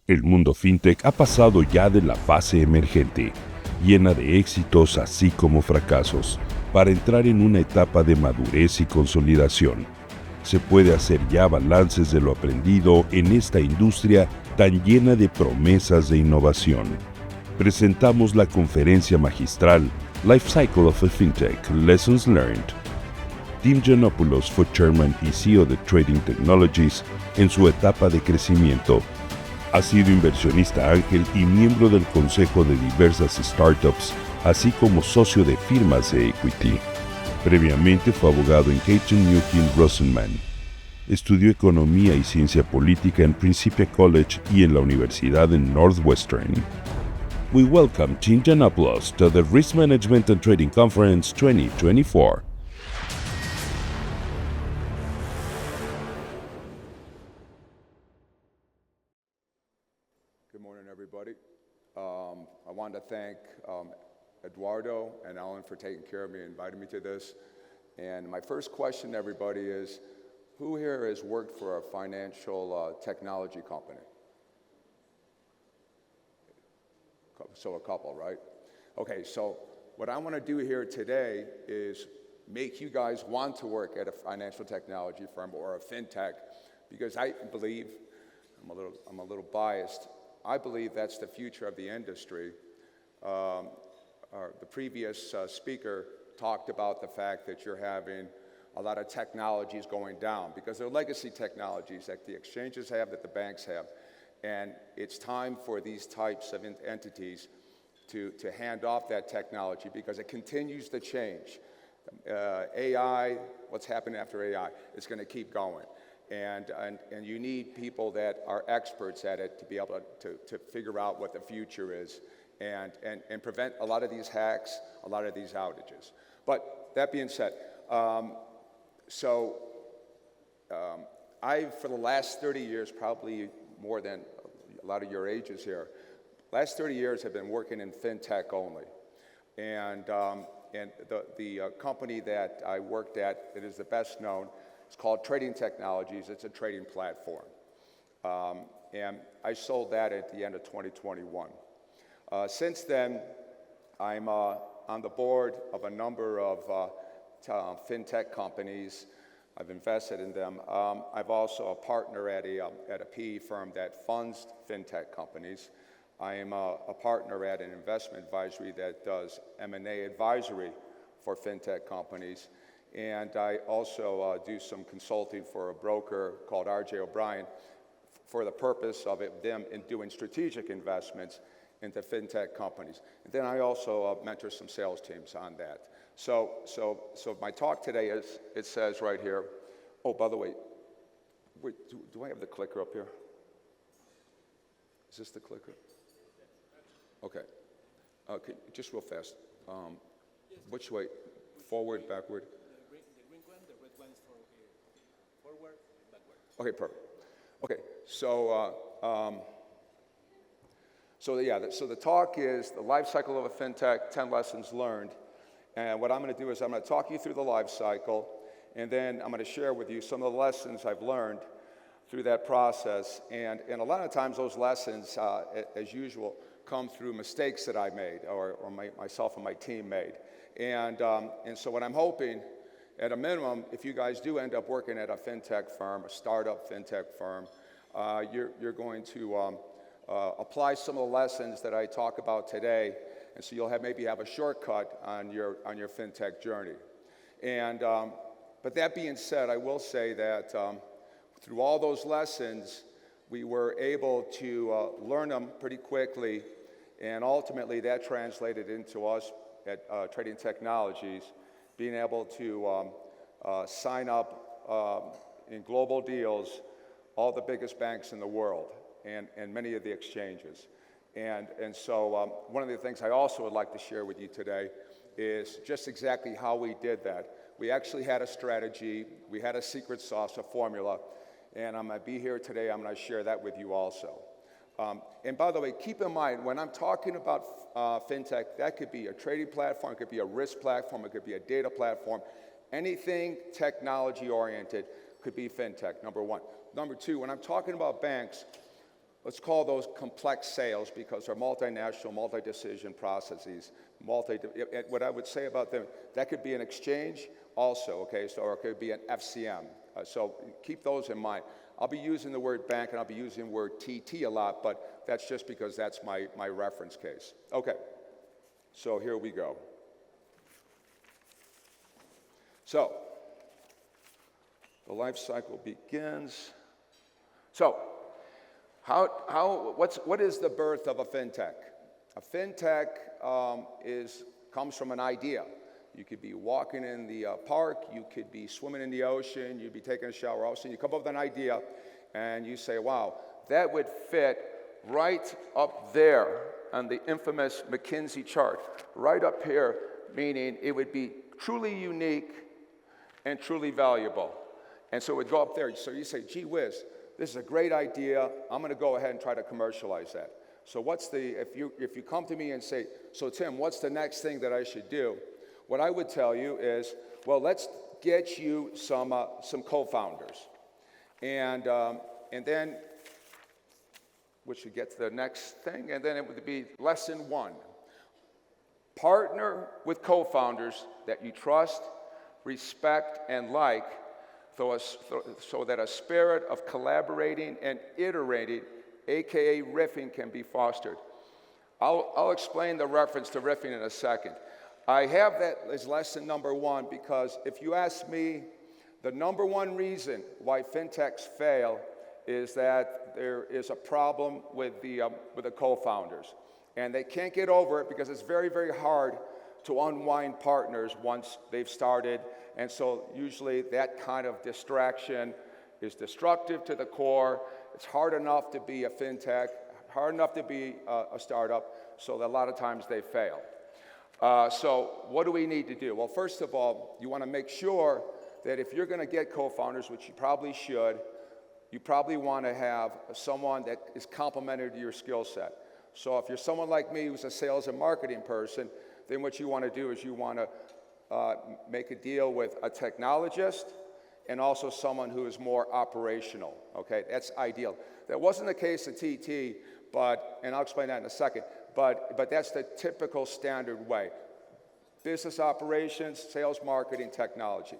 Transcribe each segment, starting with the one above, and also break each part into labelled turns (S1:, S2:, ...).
S1: El mundo fintech ha pasado ya de la fase emergente, llena de éxitos así como fracasos, para entrar en una etapa de madurez y consolidación. Se puede hacer ya balances de lo aprendido en esta industria tan llena de promesas de innovación. Presentamos la conferencia magistral Lifecycle of a Fintech, Lessons Learned. Geannopulos fue Chairman y CEO de Trading Technologies en su etapa de crecimiento. Ha sido inversionista ángel y miembro del consejo de diversas startups, así como socio de firmas de equity. Previamente fue abogado en Caton Newton Rosenman. Estudió economía y ciencia política en Principia College y en la Universidad de Northwestern. We welcome Geannopulos to the Risk Management and Trading Conference 2024.
S2: Good morning, everybody. I want to thank Eduardo and Ellen for taking care of me and inviting me to this. And my first question to everybody is, who here has worked for a financial technology company? So a couple, right? Okay, so what I want to do here today is make you guys want to work at a financial technology firm or a fintech, because I believe, I'm a little biased, I believe that's the future of the industry. The previous speaker talked about the fact that you're having a lot of technologies going down because they're legacy technologies that the exchanges have, that the banks have. And it's time for these types of entities to hand off that technology because it continues to change. AI, what's happening after AI, it's going to keep going. And you need people that are experts at it to be able to figure out what the future is and prevent a lot of these hacks, a lot of these outages. But that being said, I, for the last 30 years, probably more than a lot of your ages here, last 30 years have been working in fintech only. And the company that I worked at that is the best known, it's called Trading Technologies. It's a trading platform. And I sold that at the end of 2021. Since then, I'm on the board of a number of fintech companies. I've invested in them. I've also a partner at a PE firm that funds fintech companies. I am a partner at an investment advisory that does M&A advisory for fintech companies. And I also do some consulting for a broker called R.J. O'Brien for the purpose of them in doing strategic investments into fintech companies. And then I also mentor some sales teams on that. So my talk today is, it says right here, oh, by the way, wait, do I have the clicker up here? Is this the clicker? Okay. Okay, just real fast. Which way? Forward, backward?
S3: The green one, the red one is for forward, backward.
S2: Okay, perfect. Okay, so the talk is the life cycle of a fintech, 10 lessons learned. And what I'm going to do is I'm going to talk you through the life cycle, and then I'm going to share with you some of the lessons I've learned through that process. And a lot of times those lessons, as usual, come through mistakes that I made or myself and my team made. And so what I'm hoping, at a minimum, if you guys do end up working at a fintech firm, a startup fintech firm, you're going to apply some of the lessons that I talk about today, and so you'll maybe have a shortcut on your fintech journey. And but that being said, I will say that through all those lessons, we were able to learn them pretty quickly, and ultimately that translated into us at Trading Technologies being able to sign up in global deals all the biggest banks in the world and many of the exchanges. And so one of the things I also would like to share with you today is just exactly how we did that. We actually had a strategy, we had a secret sauce, a formula, and I'm going to be here today, I'm going to share that with you also. And by the way, keep in mind, when I'm talking about fintech, that could be a trading platform, it could be a risk platform, it could be a data platform. Anything technology-oriented could be fintech, number one. Number two, when I'm talking about banks, let's call those complex sales because they're multinational, multi-decision processes. What I would say about them, that could be an exchange also, okay, so, or it could be an FCM. So keep those in mind. I'll be using the word bank and I'll be using the word TT a lot, but that's just because that's my reference case. Okay, so here we go. So, the life cycle begins. So, what is the birth of a fintech? A fintech comes from an idea. You could be walking in the park, you could be swimming in the ocean, you'd be taking a shower, all of a sudden you come up with an idea and you say, wow, that would fit right up there on the infamous McKinsey chart, right up here, meaning it would be truly unique and truly valuable. And so it would go up there. So you say, gee whiz, this is a great idea. I'm going to go ahead and try to commercialize that. So if you come to me and say, so Tim, what's the next thing that I should do? What I would tell you is, well, let's get you some co-founders. And then, we should get to the next thing, and then it would be lesson 1. Partner with co-founders that you trust, respect, and like, so that a spirit of collaborating and iterating, aka riffing, can be fostered. I'll explain the reference to riffing in a second. I have that as lesson number 1 because if you ask me, the number 1 reason why fintechs fail is that there is a problem with the co-founders. And they can't get over it because it's very, very hard to unwind partners once they've started. And so usually that kind of distraction is destructive to the core. It's hard enough to be a fintech, hard enough to be a startup, so that a lot of times they fail. So what do we need to do? Well, first of all, you want to make sure that if you're going to get co-founders, which you probably should, you probably want to have someone that is complementary to your skill set. So if you're someone like me who's a sales and marketing person, then what you want to do is you want to make a deal with a technologist and also someone who is more operational, okay? That's ideal. That wasn't the case at TT, and I'll explain that in a second, but that's the typical standard way. Business operations, sales, marketing, technology.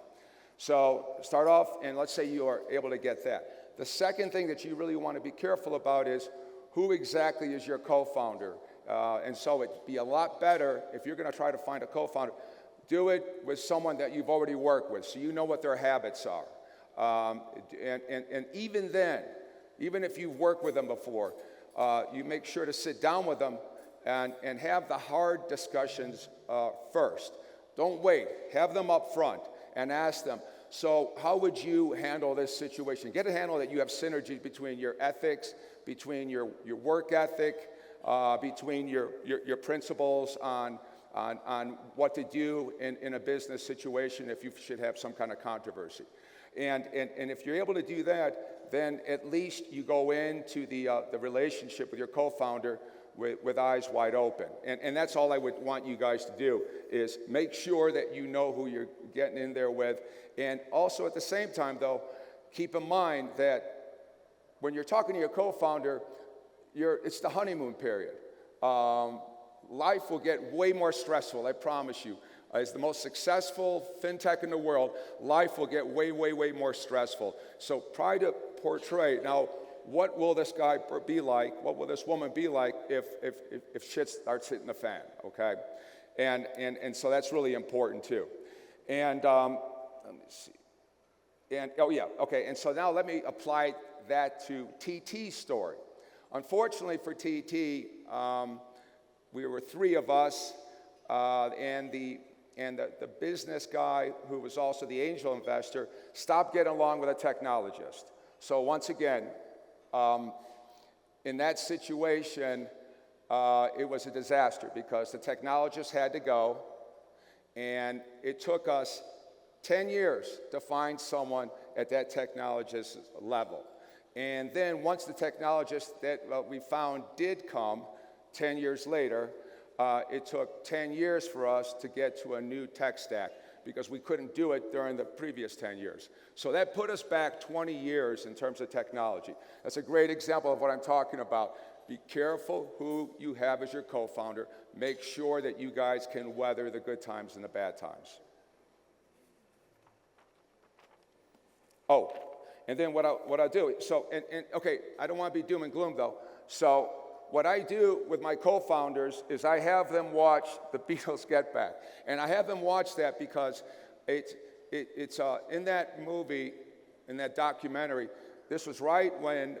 S2: So start off, and let's say you are able to get that. The second thing that you really want to be careful about is who exactly is your co-founder. And so it'd be a lot better if you're going to try to find a co-founder, do it with someone that you've already worked with, so you know what their habits are. And even then, even if you've worked with them before, you make sure to sit down with them and have the hard discussions first. Don't wait. Have them up front and ask them, so how would you handle this situation? Get a handle that you have synergies between your ethics, between your work ethic, between your principles on what to do in a business situation if you should have some kind of controversy. And if you're able to do that, then at least you go into the relationship with your co-founder with eyes wide open. And that's all I would want you guys to do, is make sure that you know who you're getting in there with. And also at the same time, though, keep in mind that when you're talking to your co-founder, it's the honeymoon period. Life will get way more stressful, I promise you. As the most successful fintech in the world, life will get way, way, way more stressful. So try to portray, now, what will this guy be like? What will this woman be like if shit starts hitting the fan, okay? And so that's really important too. And let me see. And oh yeah, okay. And so now let me apply that to TT's story. Unfortunately for TT, we were 3 of us, and the business guy, who was also the angel investor, stopped getting along with a technologist. So once again, in that situation, it was a disaster because the technologist had to go, and it took us 10 years to find someone at that technologist's level. And then once the technologist that we found did come 10 years later, it took 10 years for us to get to a new tech stack because we couldn't do it during the previous 10 years. So that put us back 20 years in terms of technology. That's a great example of what I'm talking about. Be careful who you have as your co-founder. Make sure that you guys can weather the good times and the bad times. Oh, and then what I'll do, so, okay, I don't want to be doom and gloom though. So what I do with my co-founders is I have them watch the Beatles Get Back. And I have them watch that because it's in that movie, in that documentary, this was right when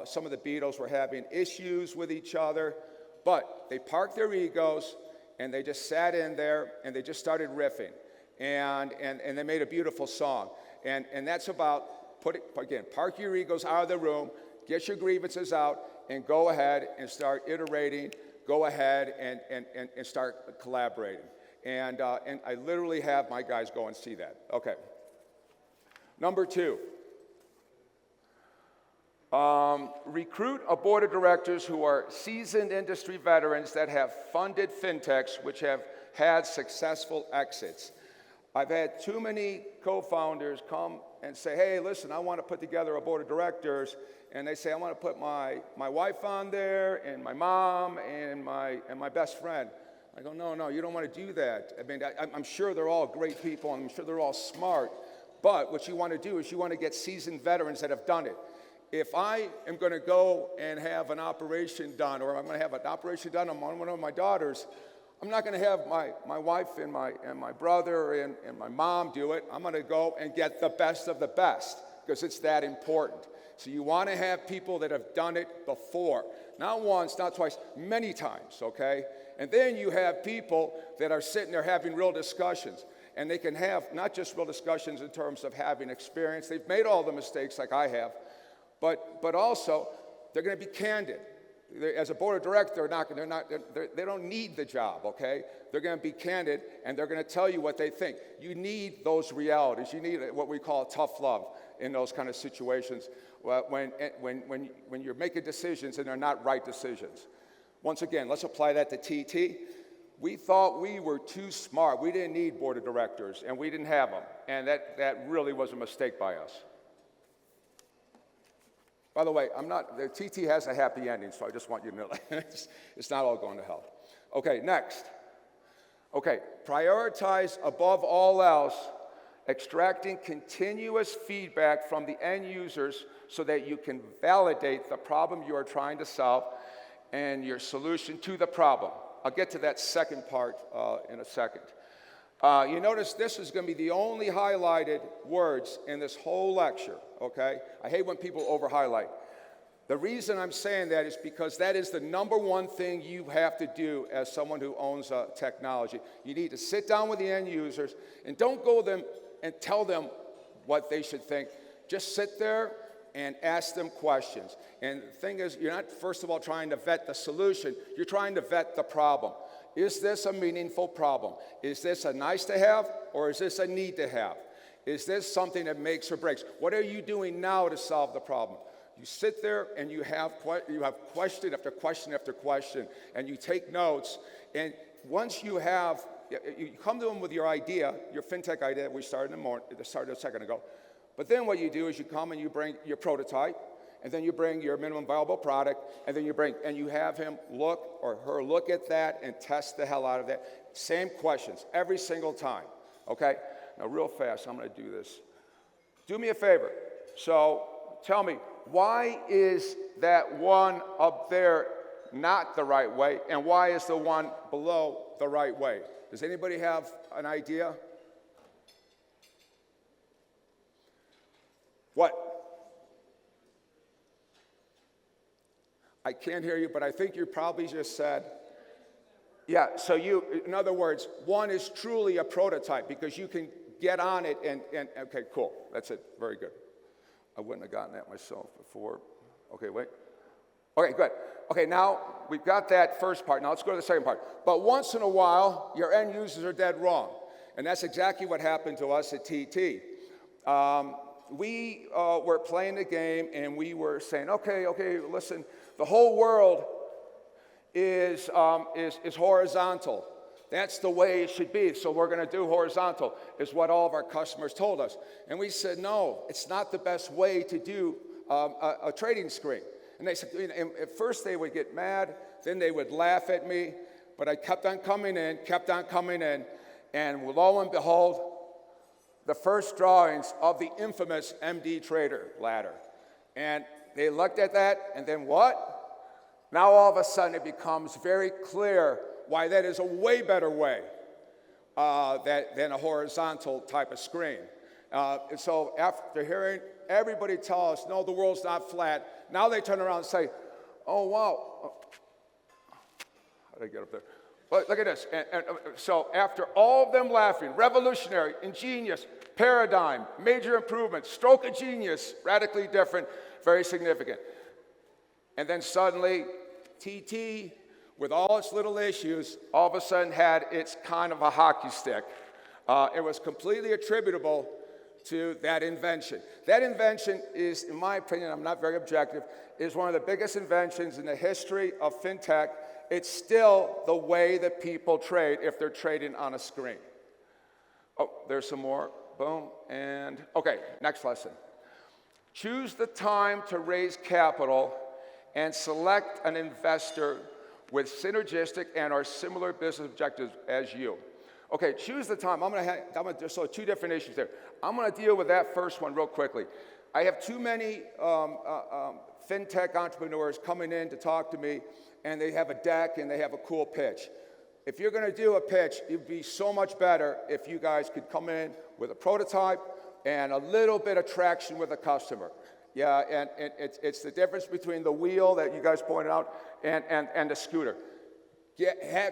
S2: some of the Beatles were having issues with each other, but they parked their egos and they just sat in there and they just started riffing. And they made a beautiful song. And that's about, park your egos out of the room, get your grievances out, and go ahead and start iterating, go ahead and start collaborating. And I literally have my guys go and see that. Okay. Number 2. Recruit a board of directors who are seasoned industry veterans that have funded fintechs which have had successful exits. I've had too many co-founders come and say, hey, listen, I want to put together a board of directors, and they say, I want to put my wife on there, and my mom, and my best friend. I go, no, you don't want to do that. I mean, I'm sure they're all great people, and I'm sure they're all smart, but what you want to do is you want to get seasoned veterans that have done it. If I am going to go and have an operation done, or I'm going to have an operation done on one of my daughters, I'm not going to have my wife and my brother and my mom do it. I'm going to go and get the best of the best because it's that important. So you want to have people that have done it before. Not once, not twice, many times, okay? And then you have people that are sitting there having real discussions. And they can have not just real discussions in terms of having experience. They've made all the mistakes like I have. But also, they're going to be candid. As a board of directors, they don't need the job, okay? They're going to be candid, and they're going to tell you what they think. You need those realities. You need what we call tough love in those kind of situations when you're making decisions and they're not right decisions. Once again, let's apply that to TT. We thought we were too smart. We didn't need board of directors, and we didn't have them. And that really was a mistake by us. By the way, the TT has a happy ending, so I just want you to know it's not all going to hell. Okay, next. Okay, prioritize above all else extracting continuous feedback from the end users so that you can validate the problem you are trying to solve and your solution to the problem. I'll get to that second part in a second. You notice this is going to be the only highlighted words in this whole lecture, okay? I hate when people over-highlight. The reason I'm saying that is because that is the number one thing you have to do as someone who owns technology. You need to sit down with the end users and don't go them and tell them what they should think. Just sit there and ask them questions. And the thing is, you're not, first of all, trying to vet the solution. You're trying to vet the problem. Is this a meaningful problem? Is this a nice to have, or is this a need to have? Is this something that makes or breaks? What are you doing now to solve the problem? You sit there and you have question after question after question, and you take notes, and once you come to them with your idea, your fintech idea that we started a second ago, but then what you do is you come and you bring your prototype, and then you bring your minimum viable product, and then you have him look or her look at that and test the hell out of that. Same questions every single time, okay? Now real fast, I'm gonna do this. Do me a favor. So tell me, why is that one up there not the right way, and why is the one below the right way? Does anybody have an idea? What? I can't hear you, but I think you probably just said, yeah, so in other words, one is truly a prototype because you can get on it and okay, cool, that's it, very good. I wouldn't have gotten that myself before. Okay, wait. Okay, good. Okay, now we've got that first part. Now let's go to the second part. But once in a while, your end users are dead wrong. And that's exactly what happened to us at TT. We were playing the game and we were saying, okay, listen, the whole world is horizontal. That's the way it should be. So we're going to do horizontal, is what all of our customers told us. And we said, no, it's not the best way to do a trading screen. And they said, and at first they would get mad, then they would laugh at me, but I kept on coming in, and lo and behold, the first drawings of the infamous MD Trader ladder. And they looked at that, and then what? Now all of a sudden it becomes very clear why that is a way better way than a horizontal type of screen. And so after hearing everybody tell us, no, the world's not flat, now they turn around and say, oh, wow. How did I get up there? But look at this. And so after all of them laughing, revolutionary, ingenious, paradigm, major improvement, stroke of genius, radically different, very significant. And then suddenly, TT, with all its little issues, all of a sudden had its kind of a hockey stick. It was completely attributable to that invention. That invention is, in my opinion, I'm not very objective, is one of the biggest inventions in the history of fintech. It's still the way that people trade if they're trading on a screen. Oh, there's some more. Boom. And okay, next lesson. Choose the time to raise capital and select an investor with synergistic and or similar business objectives as you. Okay, choose the time. I'm gonna so two different issues there. I'm gonna deal with that first one real quickly. I have too many fintech entrepreneurs coming in to talk to me, and they have a deck and they have a cool pitch. If you're gonna do a pitch, it'd be so much better if you guys could come in with a prototype and a little bit of traction with a customer. Yeah, and it's the difference between the wheel that you guys pointed out and the scooter.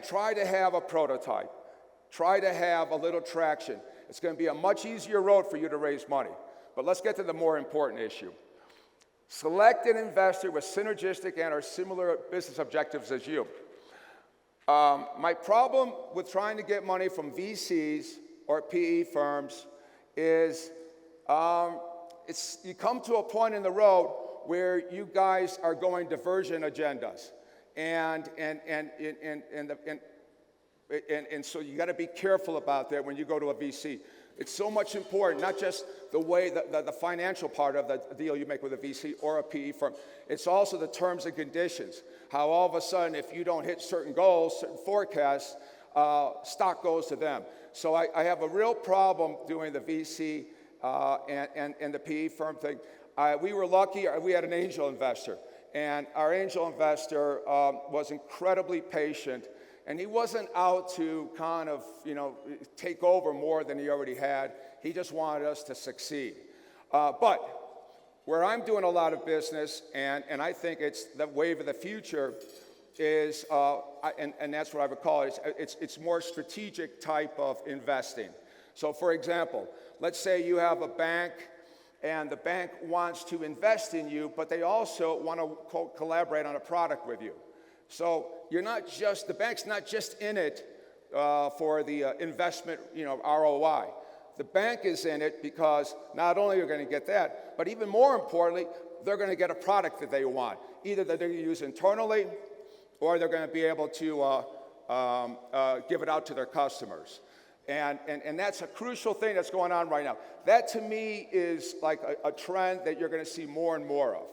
S2: Try to have a prototype. Try to have a little traction. It's going to be a much easier road for you to raise money. But let's get to the more important issue. Select an investor with synergistic and or similar business objectives as you. My problem with trying to get money from VCs or PE firms is you come to a point in the road where you guys are going diversion agendas, and so you got to be careful about that when you go to a VC. It's so much important, not just the way the financial part of the deal you make with a VC or a PE firm. It's also the terms and conditions. How all of a sudden, if you don't hit certain goals, certain forecasts, stock goes to them. So I have a real problem doing the VC and the PE firm thing. We were lucky, we had an angel investor, and our angel investor was incredibly patient, and he wasn't out to kind of, take over more than he already had. He just wanted us to succeed. But where I'm doing a lot of business, and I think it's the wave of the future, is, and that's what I would call it, it's more strategic type of investing. So for example, let's say you have a bank, and the bank wants to invest in you, but they also want to collaborate on a product with you. So the bank's not just in it for the investment, ROI. The bank is in it because not only are you going to get that, but even more importantly, they're going to get a product that they want, either that they're going to use internally, or they're going to be able to give it out to their customers. And that's a crucial thing that's going on right now. That to me is like a trend that you're going to see more and more of.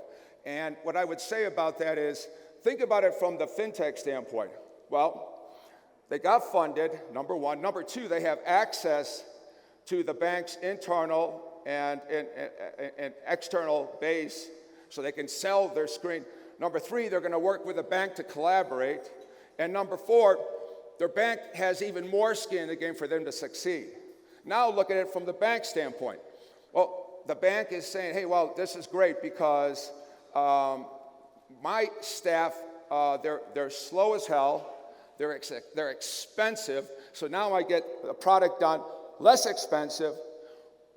S2: And what I would say about that is, think about it from the fintech standpoint. Well, they got funded, number one. Number two, they have access to the bank's internal and external base, so they can sell their screen. Number three, they're going to work with the bank to collaborate. And number four, their bank has even more skin in the game for them to succeed. Now look at it from the bank standpoint. Well, the bank is saying, hey, well, this is great because my staff, they're slow as hell, they're expensive, so now I get a product done less expensive,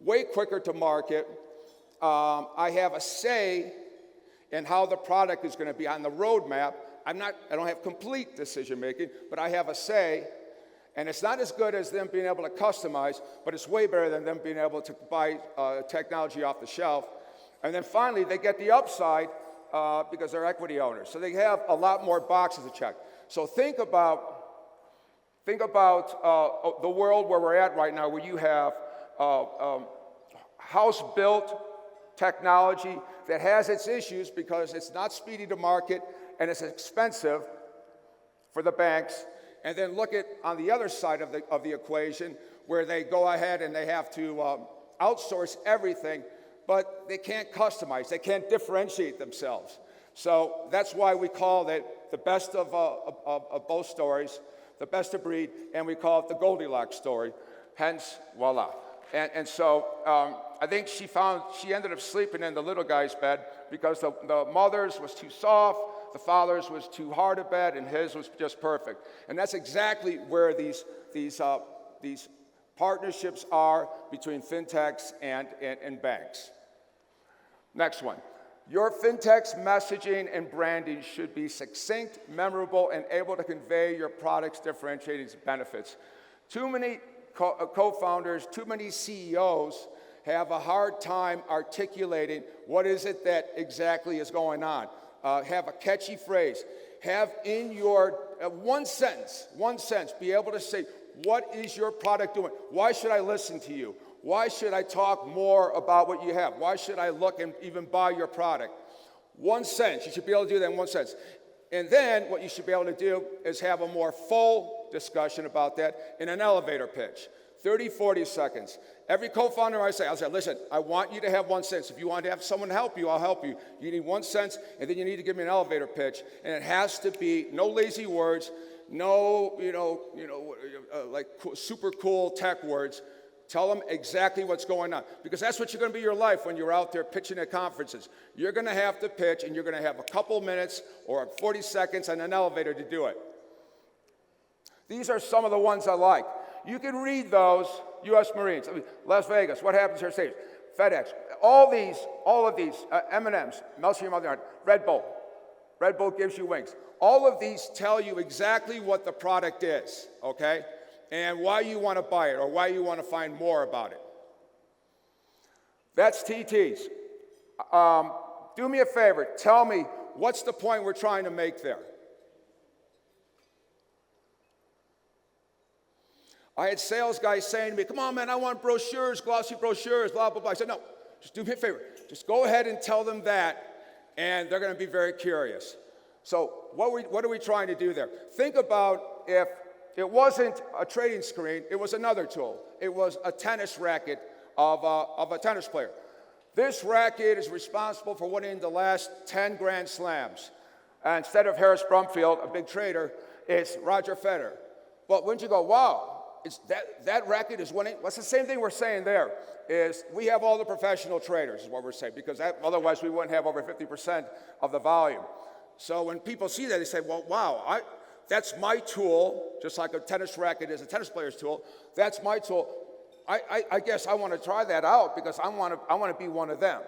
S2: way quicker to market. I have a say in how the product is going to be on the roadmap. I don't have complete decision making, but I have a say, and it's not as good as them being able to customize, but it's way better than them being able to buy technology off the shelf. And then finally, they get the upside because they're equity owners. So they have a lot more boxes to check. So think about Think about the world where we're at right now, where you have house-built technology that has its issues because it's not speedy to market and it's expensive for the banks. And then look at on the other side of the equation where they go ahead and they have to outsource everything, but they can't customize, they can't differentiate themselves. So that's why we call it the best of both stories, the best of breed, and we call it the Goldilocks story, hence, voila. And so I think she ended up sleeping in the little guy's bed because the mother's was too soft, the father's was too hard a bed, and his was just perfect. And that's exactly where these partnerships are between fintechs and banks. Next one. Your fintech's messaging and branding should be succinct, memorable, and able to convey your product's differentiating benefits. Too many co-founders, too many CEOs have a hard time articulating what is it that exactly is going on. Have a catchy phrase. Have in your one sentence, be able to say, what is your product doing? Why should I listen to you? Why should I talk more about what you have? Why should I look and even buy your product? One sentence. You should be able to do that in one sentence. And then what you should be able to do is have a more full discussion about that in an elevator pitch. 30, 40 seconds. Every co-founder I'll say, listen, I want you to have one sentence. If you want to have someone help you, I'll help you. You need one sentence, and then you need to give me an elevator pitch. And it has to be no lazy words, no, like super cool tech words. Tell them exactly what's going on, because that's what you're going to be your life when you're out there pitching at conferences. You're going to have to pitch, and you're going to have a couple minutes or 40 seconds on an elevator to do it. These are some of the ones I like. You can read those. U.S. Marines, Las Vegas, what happens here? States, FedEx, all of these, M&Ms, Melchior, Red Bull. Red Bull gives you wings. All of these tell you exactly what the product is, okay? And why you want to buy it or why you want to find more about it. That's TTs. Do me a favor. Tell me, what's the point we're trying to make there? I had sales guys saying to me, come on, man, I want brochures, glossy brochures, blah, blah, blah. I said, no, just do me a favor. Just go ahead and tell them that, and they're going to be very curious. So what are we trying to do there? Think about if it wasn't a trading screen, it was another tool. It was a tennis racket of a tennis player. This racket is responsible for winning the last 10 Grand Slams. Instead of Harris Brumfield, a big trader, it's Roger Federer. But wouldn't you go, wow, that racket is winning? Well, it's the same thing we're saying there, is we have all the professional traders, is what we're saying, because otherwise we wouldn't have over 50% of the volume. So when people see that, they say, well, wow, that's my tool, just like a tennis racket is a tennis player's tool. That's my tool. I guess I want to try that out because I want to be one of them.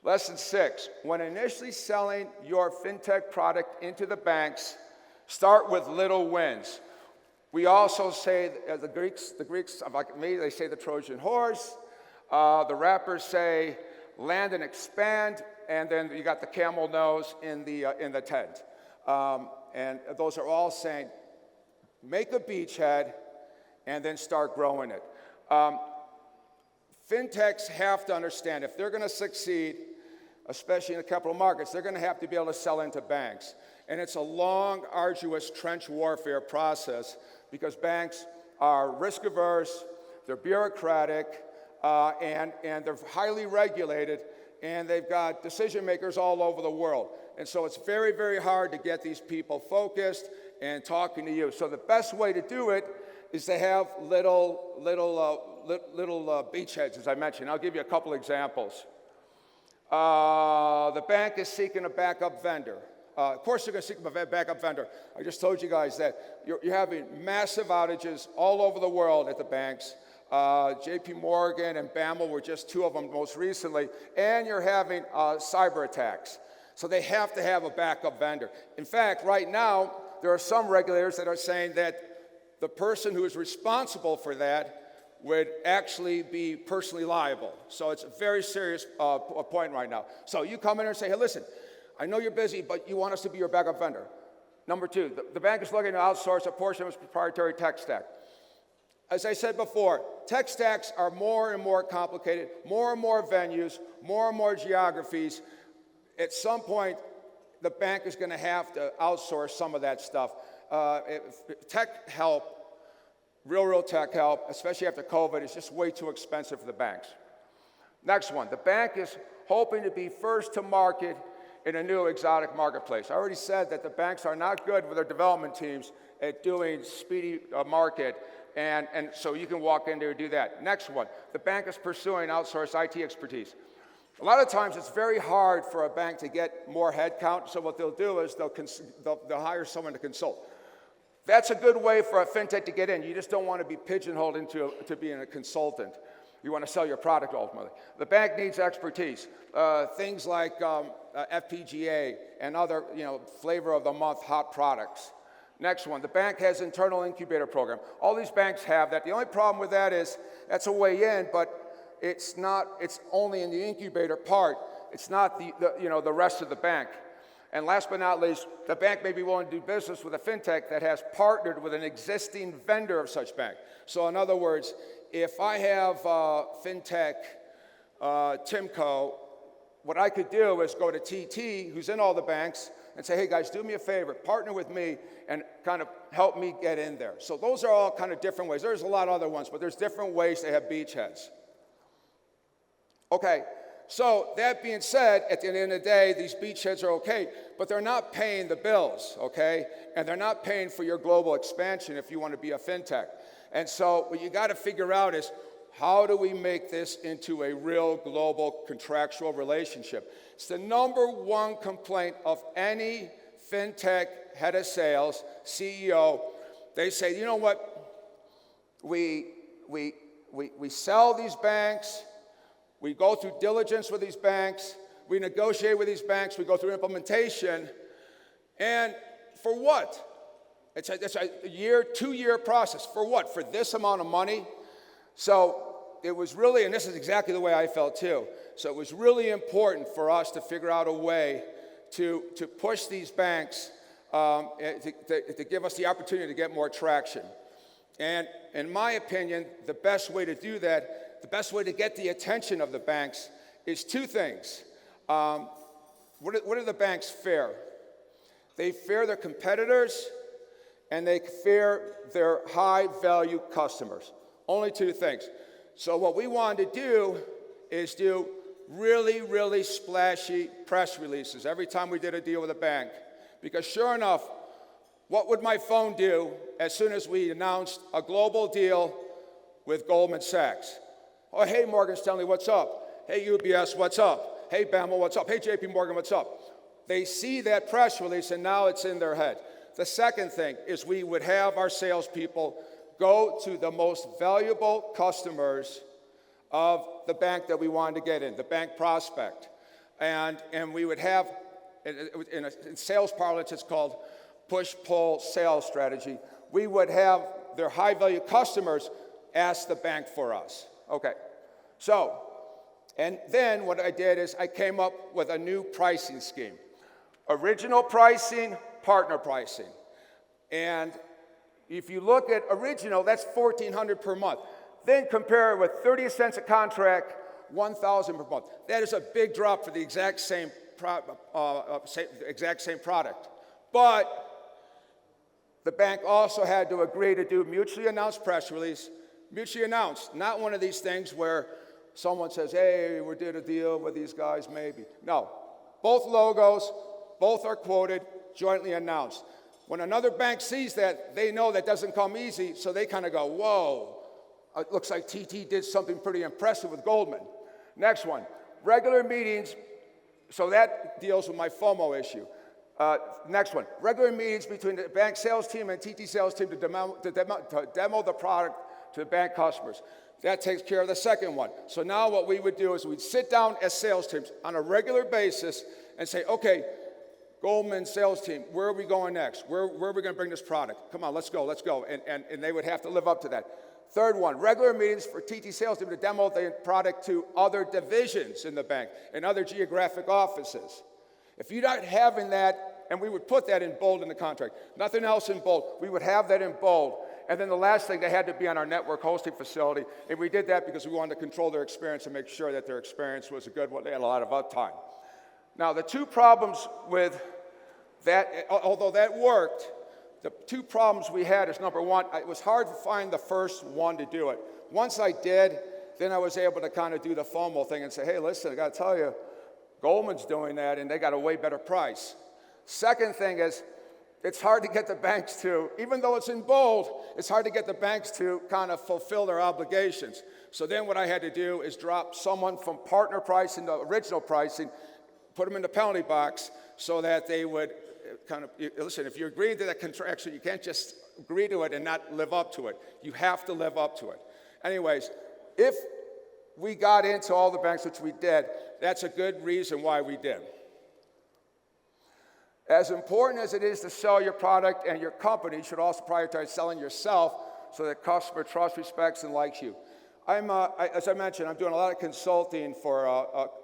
S2: Lesson 6, when initially selling your fintech product into the banks, start with little wins. We also say, the Greeks, like me, they say the Trojan horse. The rappers say land and expand, and then you got the camel nose in the tent. And those are all saying, make a beachhead and then start growing it. Fintechs have to understand if they're going to succeed, especially in the capital markets, they're going to have to be able to sell into banks. And it's a long, arduous trench warfare process because banks are risk averse, they're bureaucratic, and they're highly regulated, and they've got decision makers all over the world. And so it's very, very hard to get these people focused and talking to you. So the best way to do it is to have little beachheads, as I mentioned. I'll give you a couple examples. The bank is seeking a backup vendor. Of course, you're going to seek a backup vendor. I just told you guys that you're having massive outages all over the world at the banks. JP Morgan and BAML were just two of them most recently. And you're having cyber attacks. So they have to have a backup vendor. In fact, right now, there are some regulators that are saying that the person who is responsible for that would actually be personally liable. So it's a very serious point right now. So you come in and say, hey, listen, I know you're busy, but you want us to be your backup vendor. Number two, the bank is looking to outsource a portion of its proprietary tech stack. As I said before, tech stacks are more and more complicated, more and more venues, more and more geographies. At some point, the bank is going to have to outsource some of that stuff. Tech help, real tech help, especially after COVID, is just way too expensive for the banks. Next one, the bank is hoping to be first to market in a new exotic marketplace. I already said that the banks are not good with their development teams at doing speedy market, and so you can walk in there and do that. Next one, the bank is pursuing outsourced IT expertise. A lot of times it's very hard for a bank to get more headcount, so what they'll do is they'll hire someone to consult. That's a good way for a fintech to get in. You just don't want to be pigeonholed into being a consultant. You want to sell your product ultimately. The bank needs expertise. Things like FPGA and other, flavor of the month hot products. Next one, the bank has internal incubator program. All these banks have that. The only problem with that is that's a way in, but it's only in the incubator part. It's not the rest of the bank. And last but not least, the bank may be willing to do business with a fintech that has partnered with an existing vendor of such bank. So in other words, if I have fintech, Timco, what I could do is go to TT, who's in all the banks, and say, hey guys, do me a favor, partner with me and kind of help me get in there. So those are all kind of different ways. There's a lot of other ones, but there's different ways to have beachheads. Okay, so that being said, at the end of the day, these beachheads are okay, but they're not paying the bills, okay? And they're not paying for your global expansion if you want to be a fintech. And so what you got to figure out is, how do we make this into a real global contractual relationship? It's the number one complaint of any fintech head of sales, CEO. They say, you know what? We sell these banks. We go through diligence with these banks. We negotiate with these banks. We go through implementation. And for what? It's a year, 2-year process. For what? For this amount of money? So it was really, and this is exactly the way I felt too, so it was really important for us to figure out a way to push these banks to give us the opportunity to get more traction. And in my opinion, the best way to do that, the best way to get the attention of the banks is two things. What do the banks fear? They fear their competitors, and they fear their high-value customers. Only two things. So what we wanted to do is do really, really splashy press releases every time we did a deal with a bank. Because sure enough, what would my phone do as soon as we announced a global deal with Goldman Sachs? Oh, hey, Morgan Stanley, what's up? Hey, UBS, what's up? Hey, BAML, what's up? Hey, JP Morgan, what's up? They see that press release, and now it's in their head. The second thing is we would have our salespeople go to the most valuable customers of the bank that we wanted to get in, the bank prospect. And we would have, in sales parlance, it's called push-pull sales strategy. We would have their high-value customers ask the bank for us. Okay, so, and then what I did is I came up with a new pricing scheme. Original pricing, partner pricing. And if you look at original, that's $1,400 per month. Then compare it with 30 cents a contract, $1,000 per month. That is a big drop for the exact same product. But the bank also had to agree to do mutually announced press release, mutually announced, not one of these things where someone says, hey, we did a deal with these guys, maybe. No, both logos, both are quoted, jointly announced. When another bank sees that, they know that doesn't come easy, so they kind of go, whoa, it looks like TT did something pretty impressive with Goldman. Next one, regular meetings, so that deals with my FOMO issue. Next one, regular meetings between the bank sales team and TT sales team to demo the product to the bank customers. That takes care of the second one. So now what we would do is we'd sit down as sales teams on a regular basis and say, okay, Goldman sales team, where are we going next? Where are we going to bring this product? Come on, let's go. And they would have to live up to that. Third one, regular meetings for TT sales team to demo the product to other divisions in the bank and other geographic offices. If you're not having that And we would put that in bold in the contract. Nothing else in bold. We would have that in bold. And then the last thing, they had to be on our network hosting facility. And we did that because we wanted to control their experience and make sure that their experience was a good one. They had a lot of uptime. Now, the two problems with that, although that worked, the two problems we had is, number one, it was hard to find the first one to do it. Once I did, then I was able to kind of do the FOMO thing and say, hey, listen, I got to tell you, Goldman's doing that, and they got a way better price. Second thing is, it's hard to get the banks to, even though it's in bold, it's hard to get the banks to kind of fulfill their obligations. So then what I had to do is drop someone from partner pricing to original pricing, put them in the penalty box so that they would kind of, listen, if you agree to that contraction, you can't just agree to it and not live up to it. You have to live up to it. Anyways, if we got into all the banks, which we did, that's a good reason why we did. As important as it is to sell your product, and your company should also prioritize selling yourself so that customer trusts, respects, and likes you. As I mentioned, I'm doing a lot of consulting for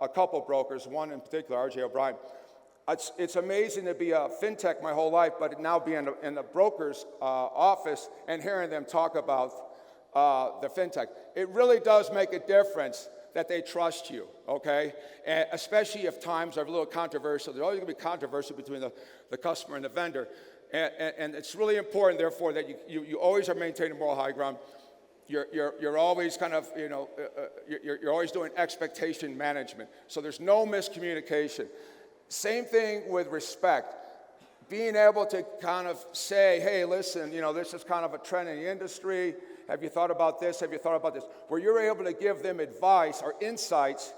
S2: a couple brokers, one in particular, R.J. O'Brien. It's amazing to be a fintech my whole life, but now be in the broker's office and hearing them talk about the fintech. It really does make a difference that they trust you, okay? And especially if times are a little controversial. There's always going to be controversy between the customer and the vendor. And it's really important, therefore, that you always are maintaining moral high ground. You're always kind of, you're always doing expectation management. So there's no miscommunication. Same thing with respect. Being able to kind of say, hey, listen, this is kind of a trend in the industry. Have you thought about this? Have you thought about this? Where you're able to give them advice or insights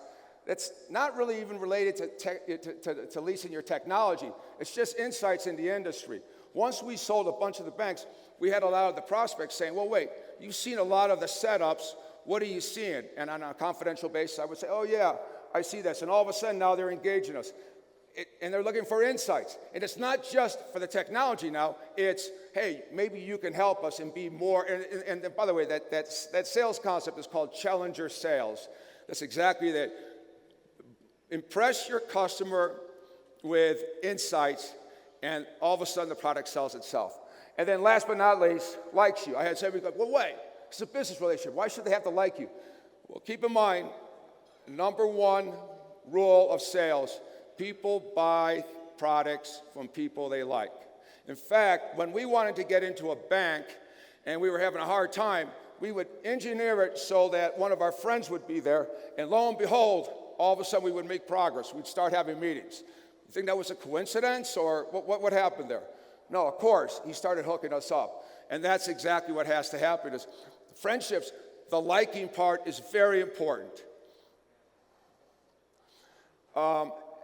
S2: that's not really even related to leasing your technology. It's just insights in the industry. Once we sold a bunch of the banks, we had a lot of the prospects saying, well, wait, you've seen a lot of the setups. What are you seeing? And on a confidential basis, I would say, oh, yeah, I see this. And all of a sudden, now they're engaging us. And they're looking for insights. And it's not just for the technology now. It's, hey, maybe you can help us and be more. And by the way, that sales concept is called challenger sales. That's exactly that. Impress your customer with insights, and all of a sudden the product sells itself. And then last but not least, likes you. I had somebody go, well, wait, it's a business relationship. Why should they have to like you? Well, keep in mind, number one rule of sales, people buy products from people they like. In fact, when we wanted to get into a bank and we were having a hard time, we would engineer it so that one of our friends would be there, and lo and behold, all of a sudden we would make progress. We'd start having meetings. You think that was a coincidence, or what happened there? No, of course, he started hooking us up. And that's exactly what has to happen is friendships, the liking part is very important.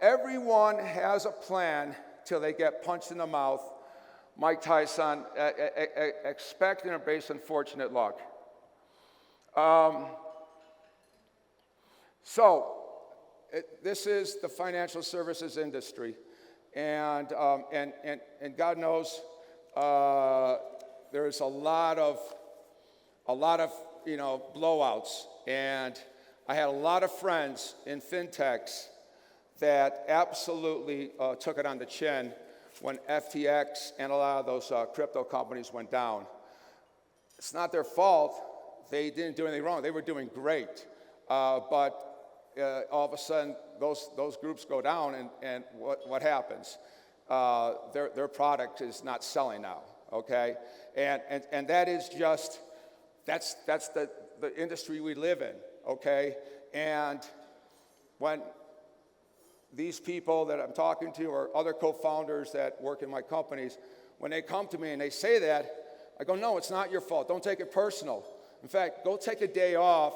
S2: Everyone has a plan till they get punched in the mouth. Mike Tyson, expect and embrace unfortunate luck. This is the financial services industry, and God knows there's a lot of blowouts, and I had a lot of friends in fintechs that absolutely took it on the chin when FTX and a lot of those crypto companies went down. It's not their fault. They didn't do anything wrong. They were doing great. But all of a sudden, those groups go down, and what happens? Their product is not selling now, okay? And that is just, that's the industry we live in, okay? And when these people that I'm talking to or other co-founders that work in my companies, when they come to me and they say that, I go, no, it's not your fault. Don't take it personal. In fact, go take a day off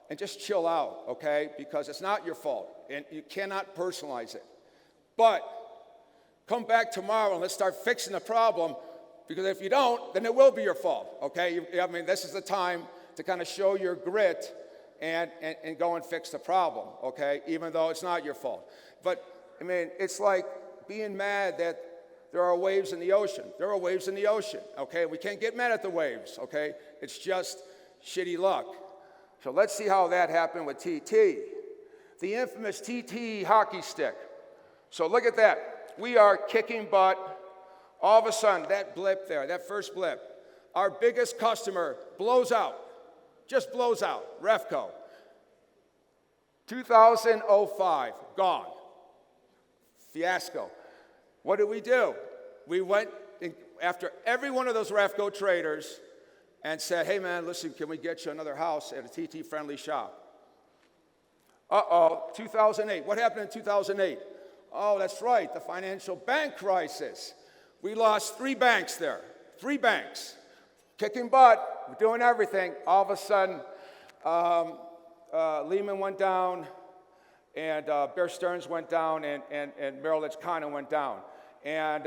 S2: and just chill out, okay? Because it's not your fault, and you cannot personalize it. But come back tomorrow and let's start fixing the problem, because if you don't, then it will be your fault, okay? This is the time to kind of show your grit and go and fix the problem, okay? Even though it's not your fault. But, it's like being mad that there are waves in the ocean. There are waves in the ocean, okay? We can't get mad at the waves, okay? It's just shitty luck. So let's see how that happened with TT. The infamous TT hockey stick. So look at that. we are kicking butt. All of a sudden, that blip there, that first blip, our biggest customer blows out, just blows out, Refco. 2005, gone. Fiasco. What did we do? We went after every one of those Refco traders and said, hey man, listen, can we get you another house at a TT-friendly shop? 2008. What happened in 2008? Oh, that's right, the financial bank crisis. We lost 3 banks there, 3 banks. Kicking butt, we're doing everything. All of a sudden, Lehman went down, and Bear Stearns went down, and Merrill Lynch kind of went down. And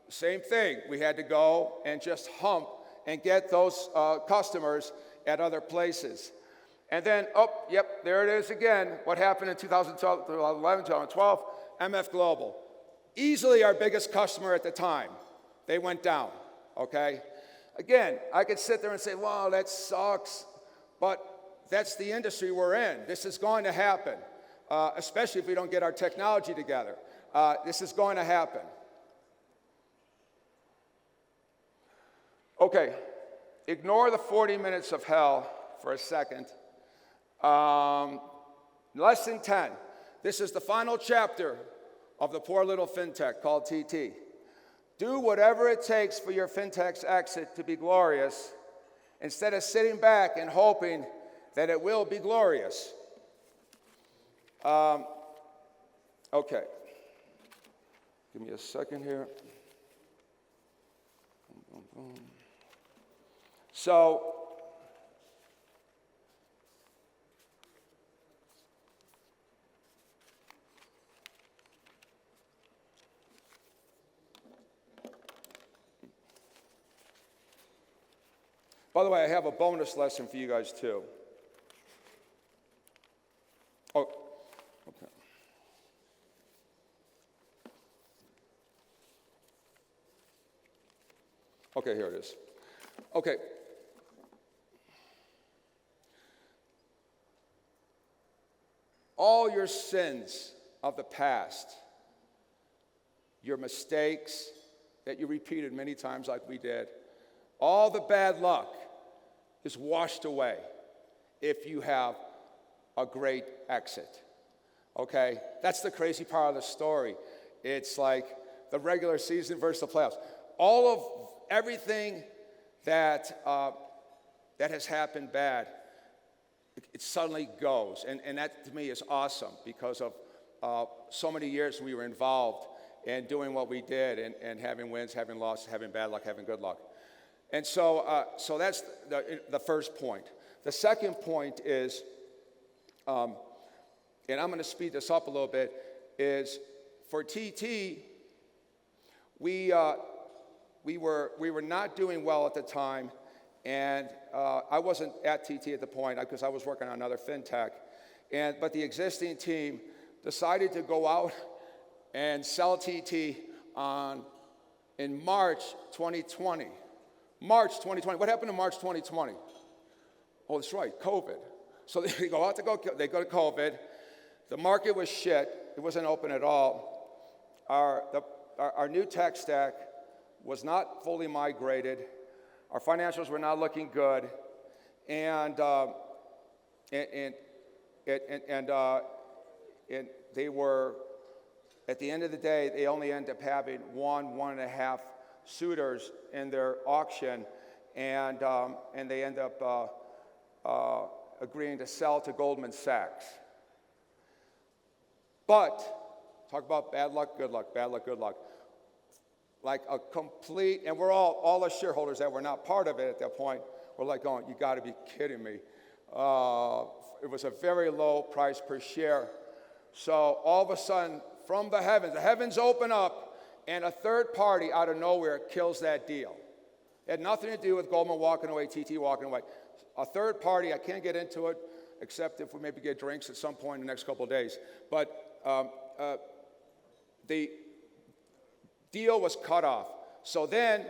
S2: same thing, we had to go and just hump and get those customers at other places. And then, there it is again. What happened in 2012, 2011, 2012? MF Global. Easily our biggest customer at the time. They went down, okay? Again, I could sit there and say, wow, that sucks, but that's the industry we're in. This is going to happen, especially if we don't get our technology together. This is going to happen. Okay, ignore the 40 minutes of hell for a second. Lesson 10. This is the final chapter of the poor little fintech called TT. Do whatever it takes for your fintech's exit to be glorious instead of sitting back and hoping that it will be glorious. Okay. Give me a second here. So, by the way, I have a bonus lesson for you guys too. Oh, okay. Okay, here it is. Okay. All your sins of the past, your mistakes that you repeated many times like we did, all the bad luck is washed away if you have a great exit, okay? That's the crazy part of the story. It's like the regular season versus the playoffs. All of everything that has happened bad, it suddenly goes. And that, to me, is awesome because of so many years we were involved in doing what we did and having wins, having losses, having bad luck, having good luck. And so that's the first point. The second point is, and I'm going to speed this up a little bit, is for TT, we were not doing well at the time, and I wasn't at TT at the point because I was working on another fintech, but the existing team decided to go out and sell TT in March 2020. March 2020. What happened in March 2020? Oh, that's right, COVID. So they go to COVID. The market was shit. It wasn't open at all. Our new tech stack was not fully migrated. Our financials were not looking good, and they were, at the end of the day, they only ended up having 1.5 suitors in their auction, and they end up agreeing to sell to Goldman Sachs. But talk about bad luck, good luck, bad luck, good luck. Like a complete, and we're all the shareholders that were not part of it at that point were like going, you got to be kidding me. It was a very low price per share. So all of a sudden, from the heavens open up, and a third party out of nowhere kills that deal. It had nothing to do with Goldman walking away, TT walking away. A third party, I can't get into it, except if we maybe get drinks at some point in the next couple of days. But the deal was cut off. So then,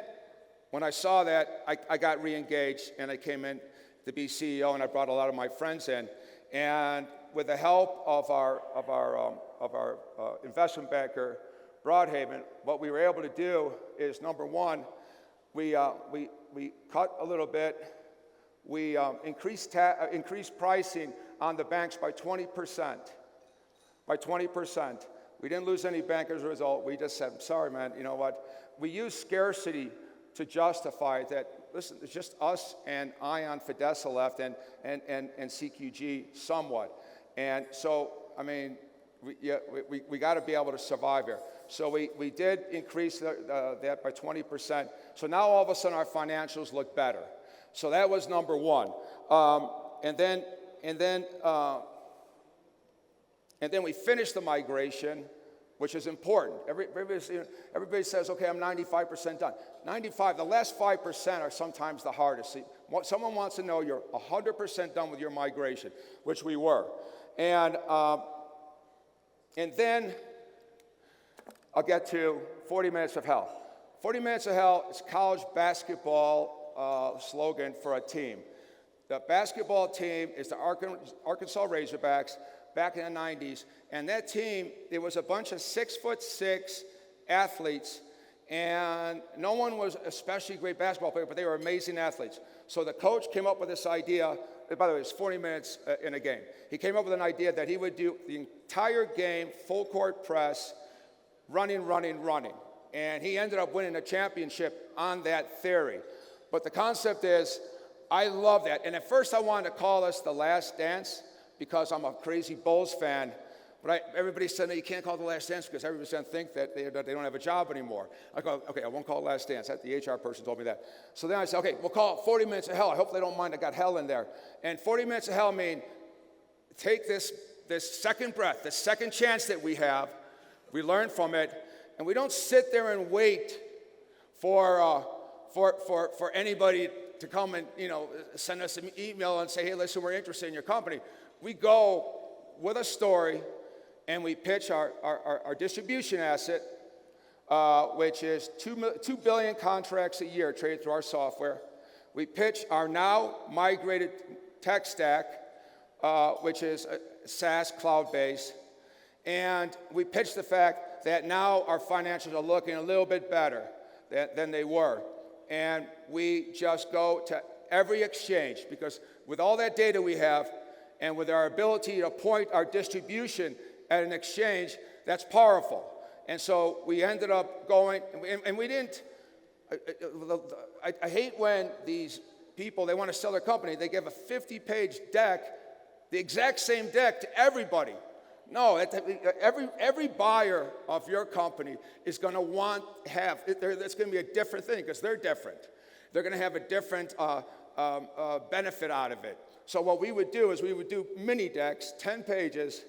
S2: when I saw that, I got re-engaged, and I came in to be CEO, and I brought a lot of my friends in. And with the help of our investment banker, Broadhaven, what we were able to do is, number one, we cut a little bit. We increased pricing on the banks by 20%. By 20%. We didn't lose any bankers as a result. We just said, sorry, man, you know what? We used scarcity to justify that, listen, it's just us and Ion Fidessa left and CQG somewhat. And so, I mean, we got to be able to survive here. So we did increase that by 20%. So now all of a sudden our financials look better. So that was number one. And then we finished the migration, which is important. Everybody says, okay, I'm 95% done. 95, the last 5% are sometimes the hardest. See, someone wants to know you're 100% done with your migration, which we were. And then I'll get to 40 Minutes of Hell. 40 Minutes of Hell is college basketball slogan for a team. The basketball team is the Arkansas Razorbacks back in the 90s. And that team, it was a bunch of 6'6" athletes, and no one was especially great basketball players, but they were amazing athletes. So the coach came up with this idea. By the way, it's 40 minutes in a game. He came up with an idea that he would do the entire game, full court press, running. And he ended up winning a championship on that theory. But the concept is, I love that. And at first I wanted to call us The Last Dance because I'm a crazy Bulls fan. But everybody said, no, you can't call it The Last Dance because everybody's going to think that they don't have a job anymore. I go, okay, I won't call it Last Dance. The HR person told me that. So then I said, okay, we'll call it 40 Minutes of Hell. I hope they don't mind I got hell in there. And 40 Minutes of Hell mean take this second breath, the second chance that we have, we learn from it, and we don't sit there and wait for anybody to come and, send us an email and say, hey, listen, we're interested in your company. We go with a story, and we pitch our distribution asset, which is 2 billion contracts a year traded through our software. We pitch our now migrated tech stack, which is SaaS cloud-based. And we pitch the fact that now our financials are looking a little bit better than they were. And we just go to every exchange, because with all that data we have, and with our ability to point our distribution at an exchange, that's powerful. And so we ended up going, and we didn't, I hate when these people, they want to sell their company, they give a 50-page deck, the exact same deck to everybody. No, every buyer of your company is going to that's going to be a different thing because they're different. They're going to have a different benefit out of it. So what we would do is we would do mini decks, 10 pages,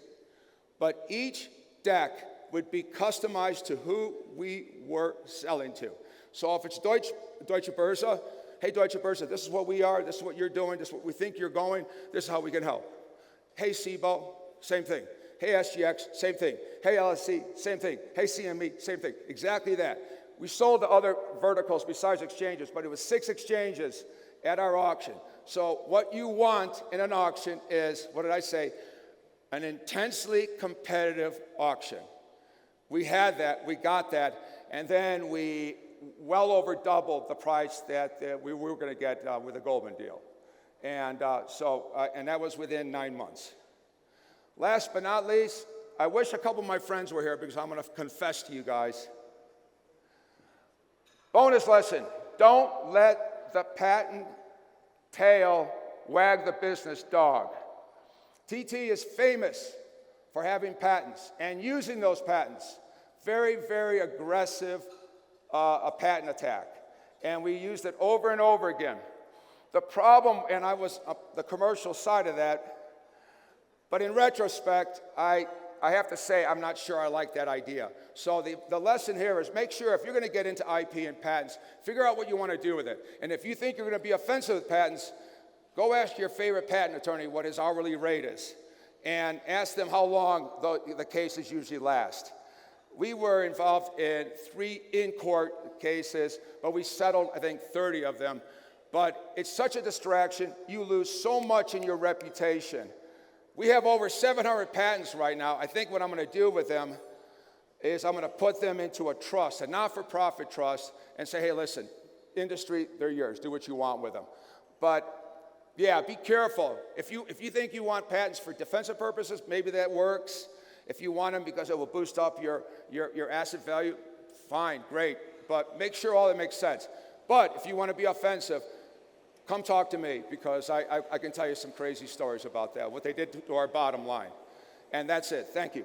S2: but each deck would be customized to who we were selling to. So if it's Deutsche Börse, hey, Deutsche Börse, this is what we are, this is what you're doing, this is what we think you're going, this is how we can help. Hey, SIBO, same thing. Hey, SGX, same thing. Hey, LSC, same thing. Hey, CME, same thing. Exactly that. We sold to other verticals besides exchanges, but it was 6 exchanges at our auction. So what you want in an auction is, what did I say? An intensely competitive auction. We had that, we got that, and then we well over doubled the price that we were going to get with the Goldman deal. And and that was within 9 months. Last but not least, I wish a couple of my friends were here because I'm going to confess to you guys. Bonus lesson, don't let the patent tail wag the business dog. TT is famous for having patents and using those patents. Very, very aggressive a patent attack. And we used it over and over again. The problem, and I was the commercial side of that, but in retrospect, I have to say I'm not sure I like that idea. So the lesson here is make sure if you're going to get into IP and patents, figure out what you want to do with it. And if you think you're going to be offensive with patents, go ask your favorite patent attorney what his hourly rate is. And ask them how long the cases usually last. We were involved in 3 in-court cases, but we settled, I think, 30 of them. But it's such a distraction. You lose so much in your reputation. We have over 700 patents right now. I think what I'm going to do with them, is I'm going to put them into a trust, a not-for-profit trust, and say, hey, listen, industry, they're yours. Do what you want with them. But yeah, be careful. If you think you want patents for defensive purposes, maybe that works. If you want them because it will boost up your asset value, fine, great. But make sure all that makes sense. But if you want to be offensive, come talk to me, because I can tell you some crazy stories about that, what they did to our bottom line. And that's it. Thank you.